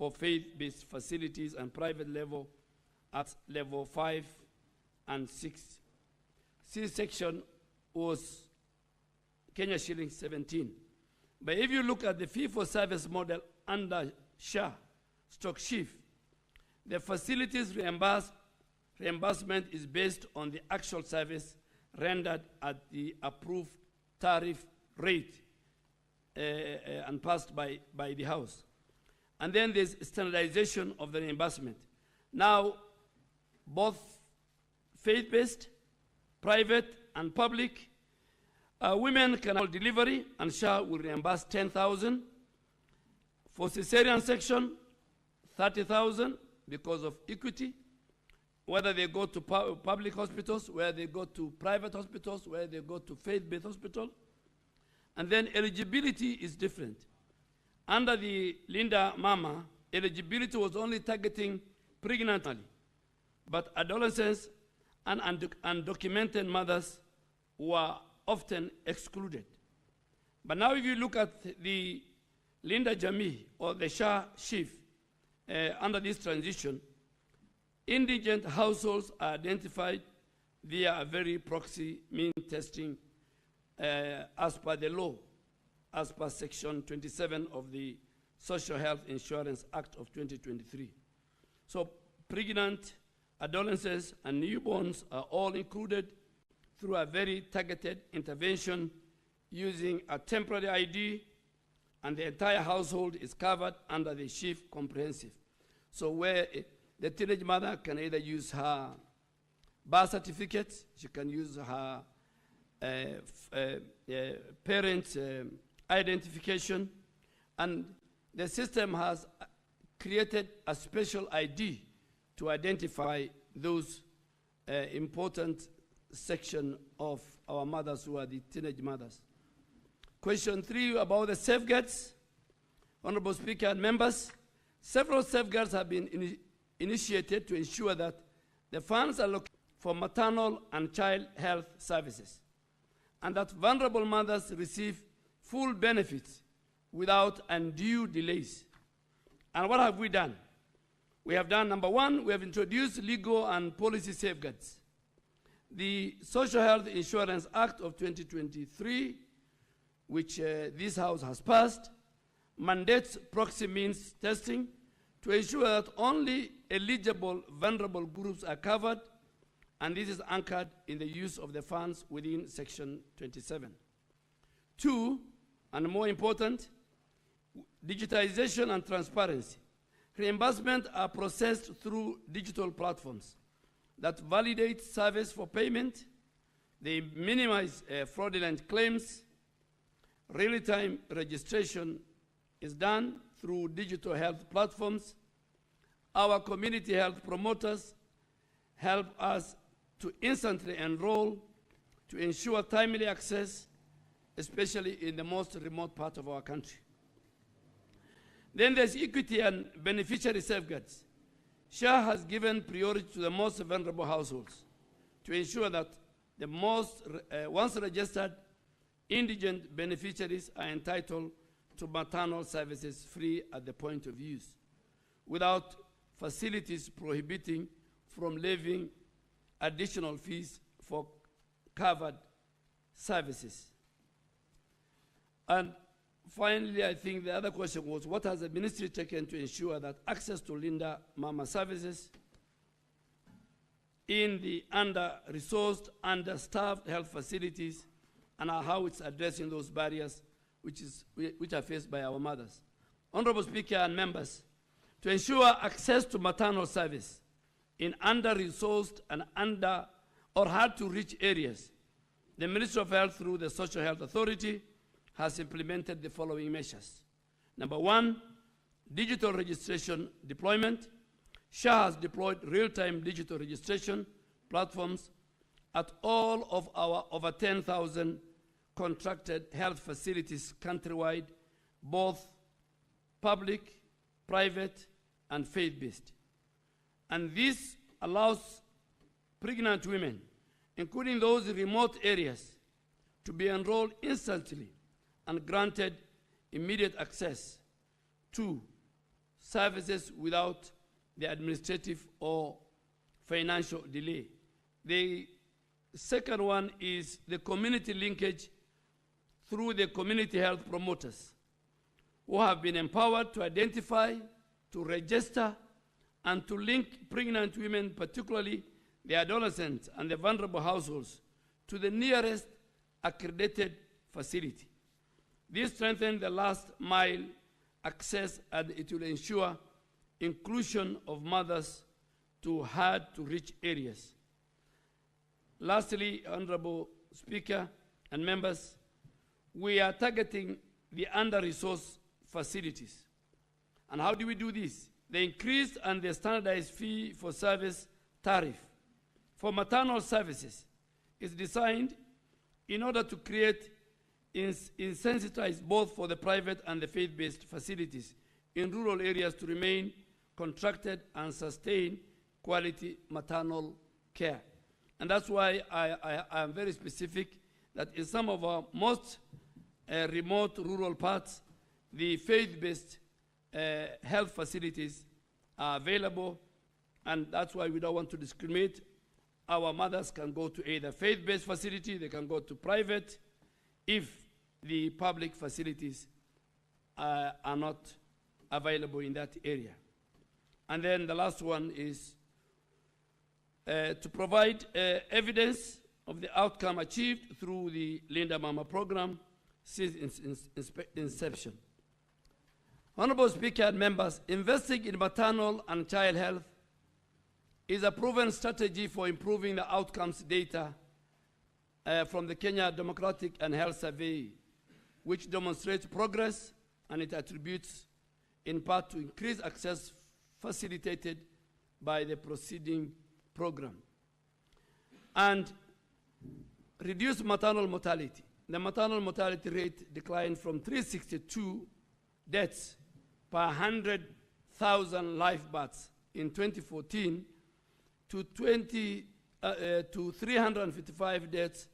for faith-based facilities and private level at level 5 and 6. C-section was Kenya shilling 17. But if you look at the fee-for-service model under SHA/SHIF, the facilities reimbursement is based on the actual service rendered at the approved tariff rate and passed by the House. And then there's standardization of the reimbursement. Now, both faith-based, private, and public, women can have delivery, and SHA will reimburse 10,000. For cesarean section, 30,000 because of equity. Whether they go to public hospitals, whether they go to private hospitals, whether they go to faith-based hospital. And then eligibility is different. Under the Linda Mama, eligibility was only targeting pregnant, but adolescents and undocumented mothers were often excluded. But now if you look at the Linda Jamii or the SHA/SHIF under this transition, indigent households are identified via a very proxy mean testing as per the law, as per Section 27 of the Social Health Insurance Act of 2023. So pregnant, adolescents, and newborns are all included through a very targeted intervention using a temporary ID, and the entire household is covered under the SHIF comprehensive. So where the teenage mother can either use her birth certificate, she can use her parents' identification, and the system has created a special ID to identify those important section of our mothers who are the teenage mothers. Question 3 about the safeguards. Honorable Speaker and members, several safeguards have been initiated to ensure that the funds are allocated for maternal and child health services, and that vulnerable mothers receive full benefits without undue delays. And what have we done? We have done, number one, we have introduced legal and policy safeguards. The Social Health Insurance Act of 2023, which this House has passed, mandates proxy means testing to ensure that only eligible vulnerable groups are covered, and this is anchored in the use of the funds within Section 27. 2, and more important, digitization and transparency. Reimbursement are processed through digital platforms that validate service for payment. They minimize fraudulent claims. Real-time registration is done through digital health platforms. Our community health promoters help us to instantly enroll to ensure timely access, especially in the most remote part of our country. Then there's equity and beneficiary safeguards. SHA has given priority to the most vulnerable households to ensure that the once registered indigent beneficiaries are entitled to maternal services free at the point of use, without facilities prohibiting from levying additional fees for covered services. And finally, I think the other question was, what has the ministry taken to ensure that access to Linda Mama services in the under-resourced, understaffed health facilities, and how it's addressing those barriers which are faced by our mothers? Honorable Speaker and members, to ensure access to maternal service in under-resourced and hard-to-reach areas, the Ministry of Health, through the Social Health Authority, has implemented the following measures. Number one, digital registration deployment. SHA has deployed real-time digital registration platforms at all of our over 10,000 contracted health facilities countrywide, both public, private, and faith-based. And this allows pregnant women, including those in remote areas, to be enrolled instantly and granted immediate access to services without the administrative or financial delay. The second one is the community linkage through the community health promoters who have been empowered to identify, to register, and to link pregnant women, particularly the adolescents and the vulnerable households, to the nearest accredited facility. This strengthens the last mile access, and it will ensure inclusion of mothers to hard-to-reach areas. Lastly, Honorable Speaker and members, we are targeting the under-resourced facilities. And how do we do this? The increased and the standardized fee for service tariff for maternal services is designed in order to create incentives both for the private and the faith-based facilities in rural areas to remain contracted and sustain quality maternal care. And that's why I am very specific that in some of our most remote rural parts, the faith-based health facilities are available, and that's why we don't want to discriminate. Our mothers can go to either faith-based facility, they can go to private, if the public facilities are not available in that area. And then the last one is to provide evidence of the outcome achieved through the Linda Mama program since inception. Honorable Speaker and members, investing in maternal and child health is a proven strategy for improving the outcomes data from the Kenya Demographic and Health Survey, which demonstrates progress, and it attributes in part to increased access facilitated by the preceding program. And reduced maternal mortality. The maternal mortality rate declined from 362 deaths per 100,000 live births in 2014 to 355 deaths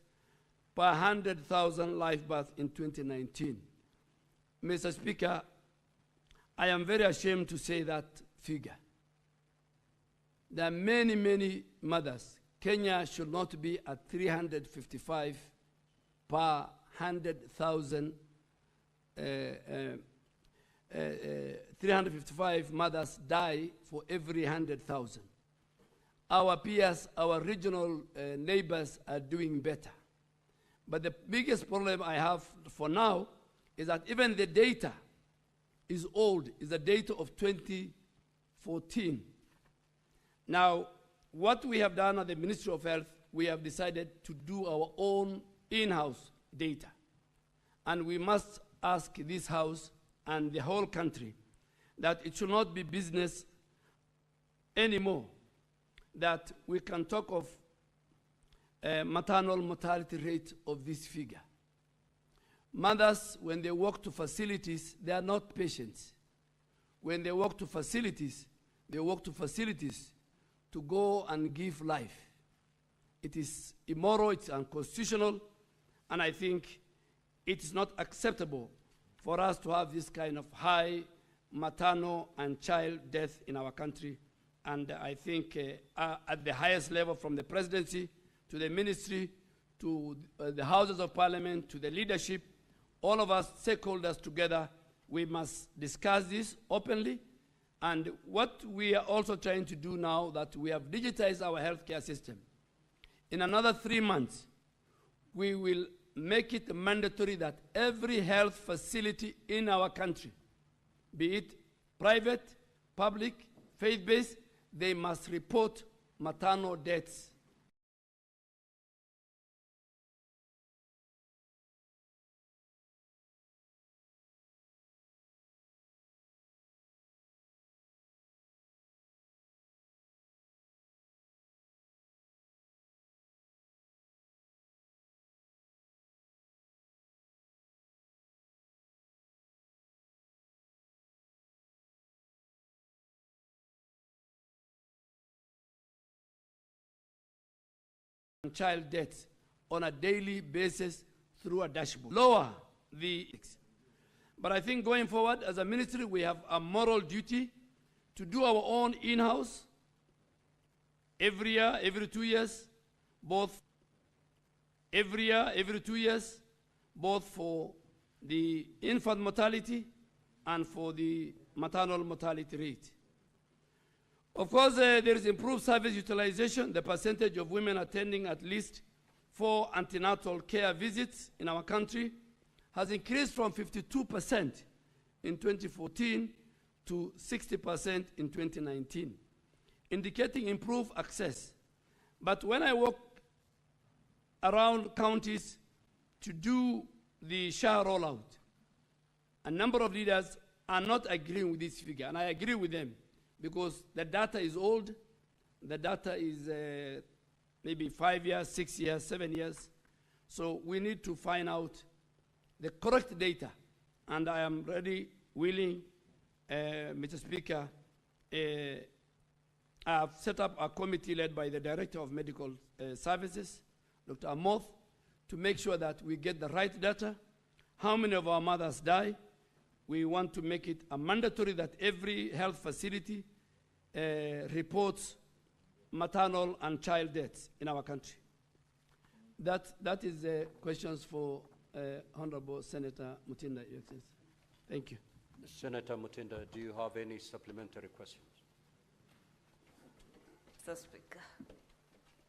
per 100,000 live births in 2019. Mr. Speaker, I am very ashamed to say that figure. There are many, many mothers. Kenya should not be at 355 per 100,000 355 mothers die for every 100,000. Our peers, our regional neighbors are doing better. But the biggest problem I have for now is that even the data is old, is the data of 2014. Now, what we have done at the Ministry of Health, we have decided to do our own in-house data. And we must ask this House and the whole country that it should not be business anymore, that we can talk of maternal mortality rate of this figure. Mothers, when they walk to facilities, they are not patients. When they walk to facilities, they walk to facilities to go and give life. It is immoral, it's unconstitutional, and I think it is not acceptable for us to have this kind of high maternal and child death in our country. And I think at the highest level, from the presidency to the ministry, to the houses of parliament, to the leadership, all of us stakeholders together, we must discuss this openly. And what we are also trying to do now, that we have digitized our healthcare system. In another 3 months, we will make it mandatory that every health facility in our country, be it private, public, faith-based, they must report maternal deaths. Child deaths on a daily basis through a dashboard. Lower the... But I think going forward, as a ministry, we have a moral duty to do our own in-house every year, every 2 years, both every year, every 2 years, both for the infant mortality and for the maternal mortality rate. Of course, there is improved service utilization. The percentage of women attending at least 4 antenatal care visits in our country has increased from 52% in 2014 to 60% in 2019, indicating improved access. But when I walk around counties to do the SHA rollout, a number of leaders are not agreeing with this figure, and I agree with them because the data is old. The data is maybe 5 years, 6 years, 7 years. So we need to find out the correct data, and I am ready, willing, Mr. Speaker. I have set up a committee led by the Director of Medical Services, Dr. Amoth, to make sure that we get the right data. How many of our mothers die? We want to make it a mandatory that every health facility reports maternal and child deaths in our country. That is the questions for Honorable Senator Mutinda. Thank you. Senator Mutinda, do you have any supplementary questions? Mr. Speaker.